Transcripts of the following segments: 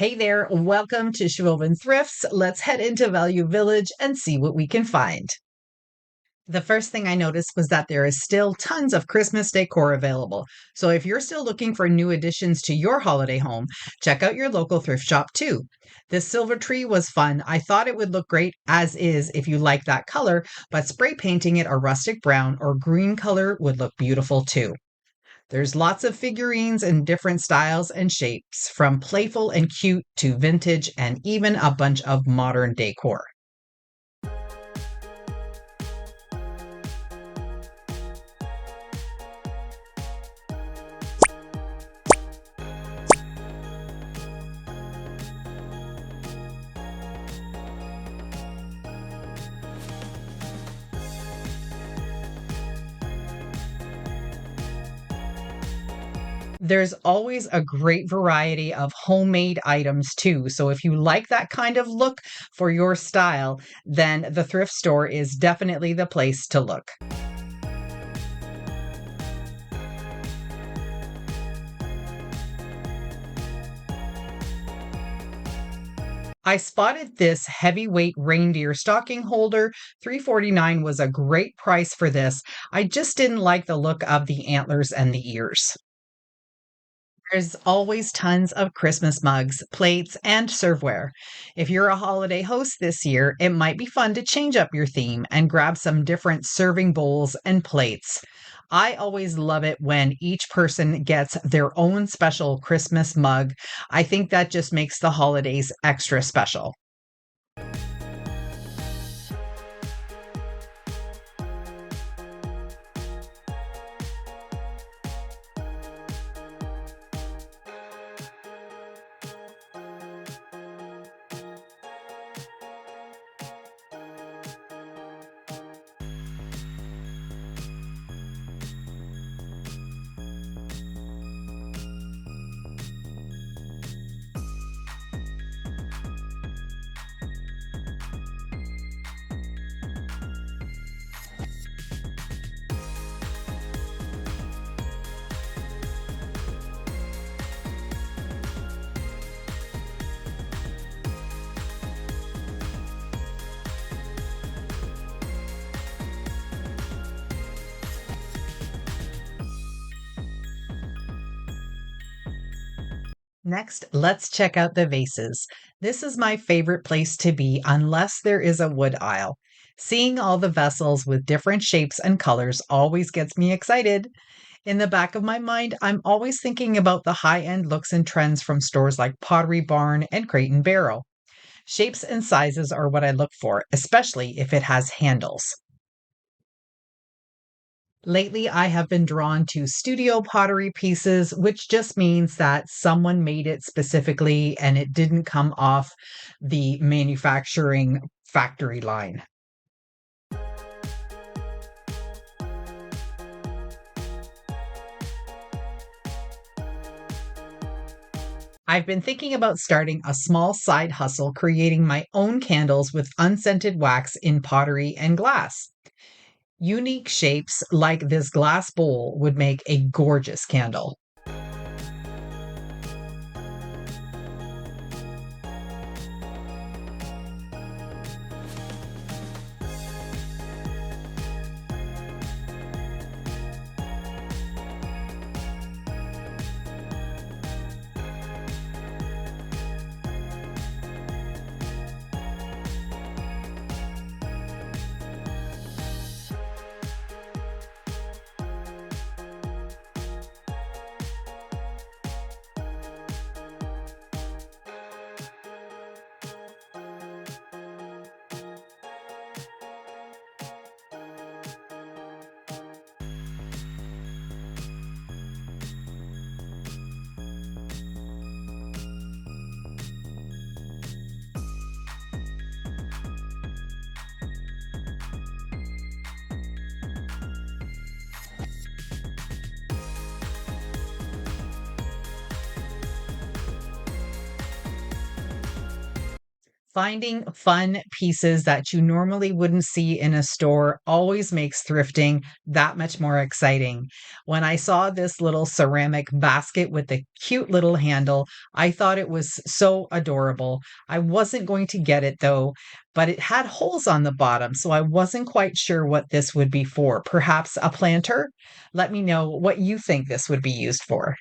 Hey there, welcome to Schwoven Thrifts. Let's head into Value Village and see what we can find. The first thing I noticed was that there is still tons of Christmas decor available. So if you're still looking for new additions to your holiday home, check out your local thrift shop too. This silver tree was fun. I thought it would look great as is if you like that color, but spray painting it a rustic brown or green color would look beautiful too. There's lots of figurines in different styles and shapes, from playful and cute to vintage and even a bunch of modern decor. There's always a great variety of homemade items too. So if you like that kind of look for your style, then the thrift store is definitely the place to look. I spotted this heavyweight reindeer stocking holder. $3.49 was a great price for this. I just didn't like the look of the antlers and the ears. There's always tons of Christmas mugs, plates, and serveware. If you're a holiday host this year, it might be fun to change up your theme and grab some different serving bowls and plates. I always love it when each person gets their own special Christmas mug. I think that just makes the holidays extra special. Next, let's check out the vases. This is my favorite place to be unless there is a wood aisle. Seeing all the vessels with different shapes and colors always gets me excited. In the back of my mind, I'm always thinking about the high end looks and trends from stores like Pottery Barn and Crate and Barrel. Shapes and sizes are what I look for, especially if it has handles. Lately, I have been drawn to studio pottery pieces, which just means that someone made it specifically and it didn't come off the manufacturing factory line. I've been thinking about starting a small side hustle creating my own candles with unscented wax in pottery and glass. Unique shapes like this glass bowl would make a gorgeous candle. Finding fun pieces that you normally wouldn't see in a store always makes thrifting that much more exciting. When I saw this little ceramic basket with the cute little handle, I thought it was so adorable. I wasn't going to get it though, but it had holes on the bottom, so I wasn't quite sure what this would be for. Perhaps a planter? Let me know what you think this would be used for.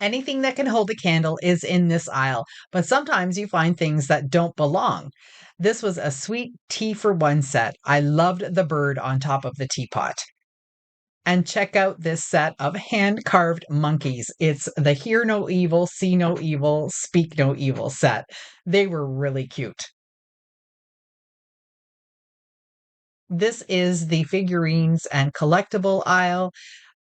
Anything that can hold a candle is in this aisle, but sometimes you find things that don't belong. This was a sweet tea for one set. I loved the bird on top of the teapot. And check out this set of hand carved monkeys. It's the Hear No Evil, See No Evil, Speak No Evil set. They were really cute. This is the figurines and collectible aisle.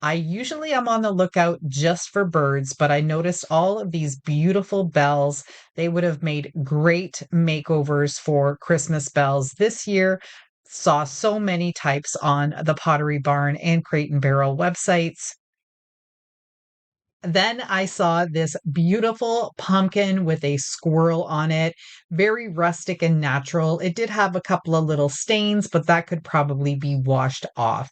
I usually am on the lookout just for birds, but I noticed all of these beautiful bells. They would have made great makeovers for Christmas bells this year. Saw so many types on the Pottery Barn and Crate and Barrel websites. Then I saw this beautiful pumpkin with a squirrel on it, very rustic and natural. It did have a couple of little stains, but that could probably be washed off.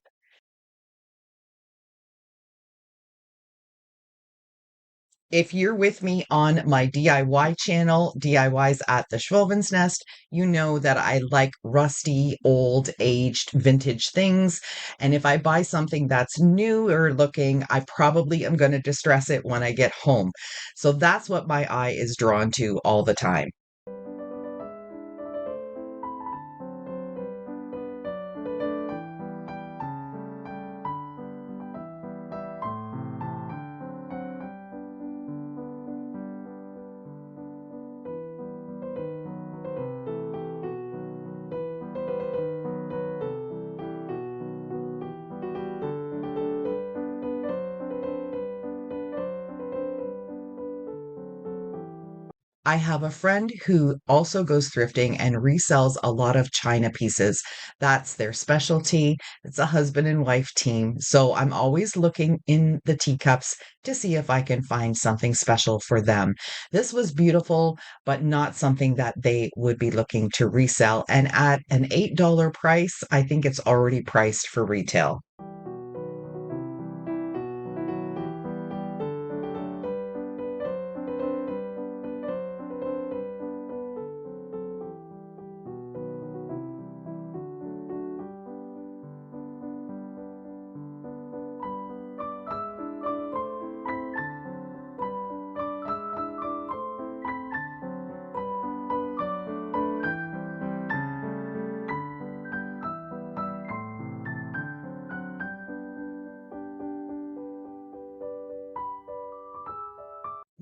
If you're with me on my DIY channel, DIYs at the Schwilven's Nest, you know that I like rusty, old, aged, vintage things. And if I buy something that's newer looking, I probably am going to distress it when I get home. So that's what my eye is drawn to all the time. I have a friend who also goes thrifting and resells a lot of china pieces. That's their specialty. It's a husband and wife team. So I'm always looking in the teacups to see if I can find something special for them. This was beautiful, but not something that they would be looking to resell. And at an $8 price, I think it's already priced for retail.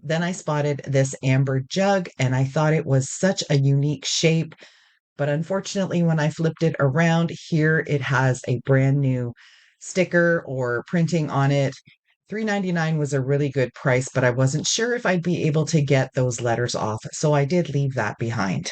Then I spotted this amber jug and I thought it was such a unique shape. But unfortunately, when I flipped it around, here it has a brand new sticker or printing on it. 3.99 was a really good price, but I wasn't sure if I'd be able to get those letters off, so I did leave that behind.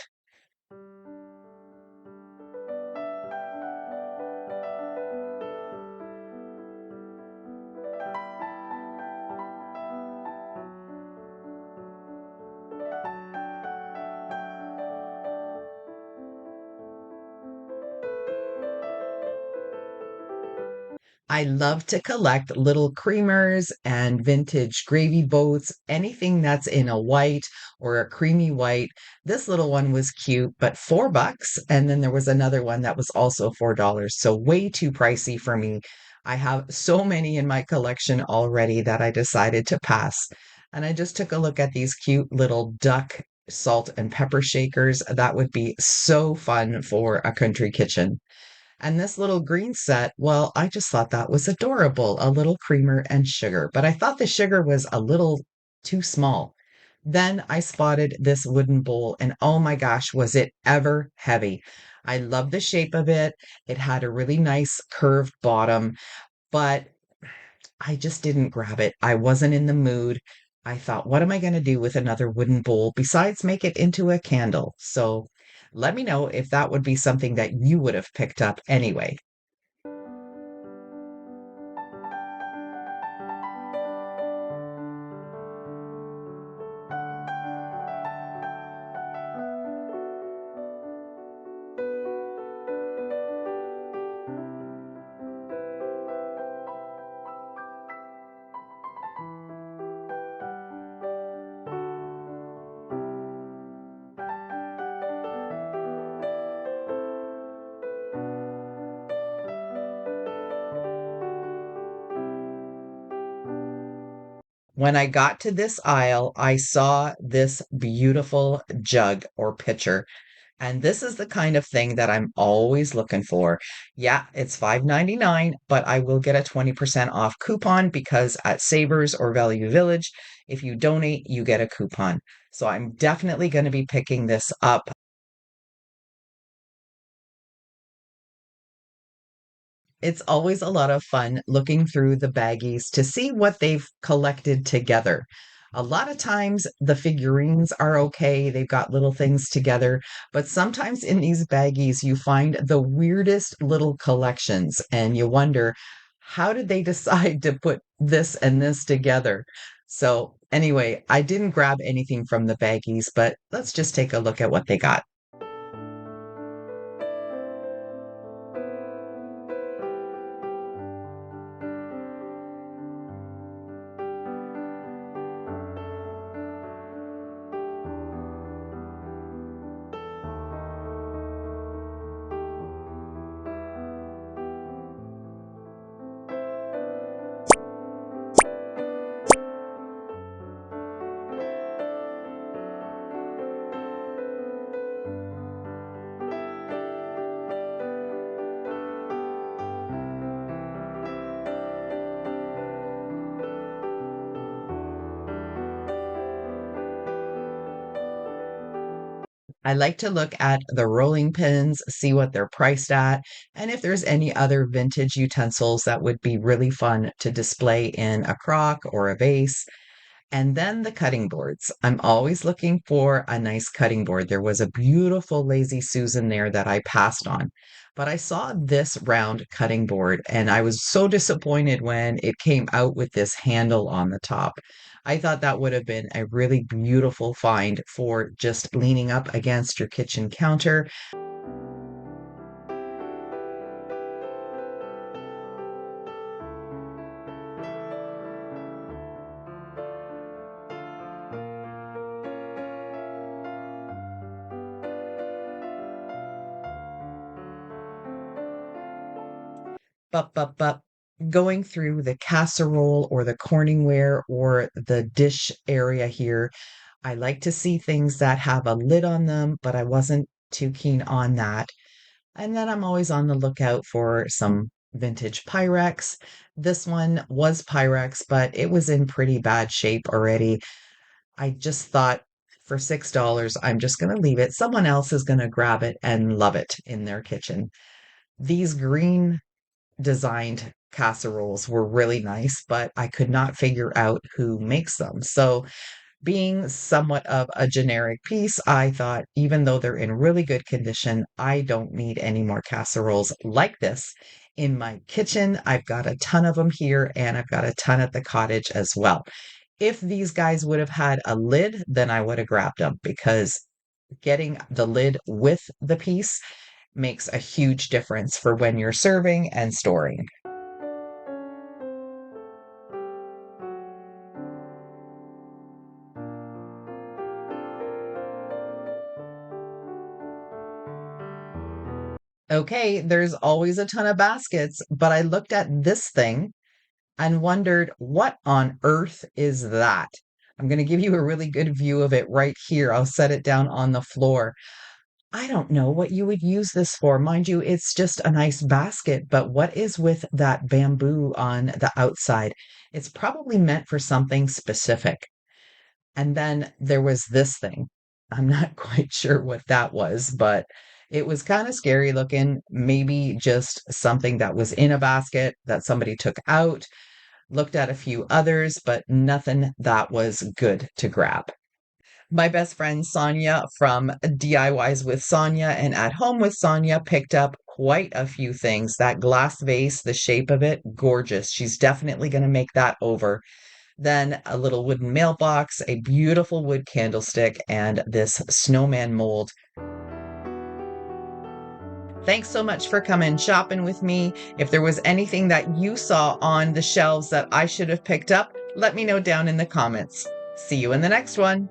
I love to collect little creamers and vintage gravy boats, anything that's in a white or a creamy white. This little one was cute, but $4. And then there was another one that was also $4. So way too pricey for me. I have so many in my collection already that I decided to pass. And I just took a look at these cute little duck salt and pepper shakers. That would be so fun for a country kitchen. And this little green set, well, I just thought that was adorable, a little creamer and sugar, but I thought the sugar was a little too small. Then I spotted this wooden bowl, and oh my gosh, was it ever heavy. I love the shape of it. It had a really nice curved bottom, but I just didn't grab it. I wasn't in the mood. I thought, what am I going to do with another wooden bowl besides make it into a candle? So let me know if that would be something that you would have picked up anyway. When I got to this aisle, I saw this beautiful jug or pitcher. And this is the kind of thing that I'm always looking for. Yeah, it's $5.99, but I will get a 20% off coupon because at Savers or Value Village, if you donate, you get a coupon. So I'm definitely going to be picking this up. It's always a lot of fun looking through the baggies to see what they've collected together. A lot of times the figurines are okay, they've got little things together, but sometimes in these baggies you find the weirdest little collections and you wonder, how did they decide to put this and this together? So, anyway, I didn't grab anything from the baggies, but let's just take a look at what they got. I like to look at the rolling pins, see what they're priced at, and if there's any other vintage utensils that would be really fun to display in a crock or a vase. And then the cutting boards. I'm always looking for a nice cutting board. There was a beautiful Lazy Susan there that I passed on. But I saw this round cutting board and I was so disappointed when it came out with this handle on the top. I thought that would have been a really beautiful find for just leaning up against your kitchen counter. But going through the casserole or the corningware or the dish area here, I like to see things that have a lid on them, but I wasn't too keen on that. And then I'm always on the lookout for some vintage Pyrex. This one was Pyrex, but it was in pretty bad shape already. I just thought for $6, I'm just going to leave it. Someone else is going to grab it and love it in their kitchen. These green designed casseroles were really nice, but I could not figure out who makes them. So being somewhat of a generic piece, I thought, even though they're in really good condition, I don't need any more casseroles like this in my kitchen. I've got a ton of them here and I've got a ton at the cottage as well. If these guys would have had a lid, then I would have grabbed them because getting the lid with the piece makes a huge difference for when you're serving and storing. Okay, there's always a ton of baskets, but I looked at this thing and wondered, what on earth is that? I'm going to give you a really good view of it right here. I'll set it down on the floor. I don't know what you would use this for. Mind you, it's just a nice basket, but what is with that bamboo on the outside? It's probably meant for something specific. And then there was this thing. I'm not quite sure what that was, but It was kind of scary looking, maybe just something that was in a basket that somebody took out. Looked at a few others, but nothing that was good to grab. My best friend Sonia from DIYs with Sonia and At Home with Sonia picked up quite a few things. That glass vase, the shape of it, gorgeous. She's definitely going to make that over. Then a little wooden mailbox, a beautiful wood candlestick, and this snowman mold. Thanks so much for coming shopping with me. If there was anything that you saw on the shelves that I should have picked up, let me know down in the comments. See you in the next one.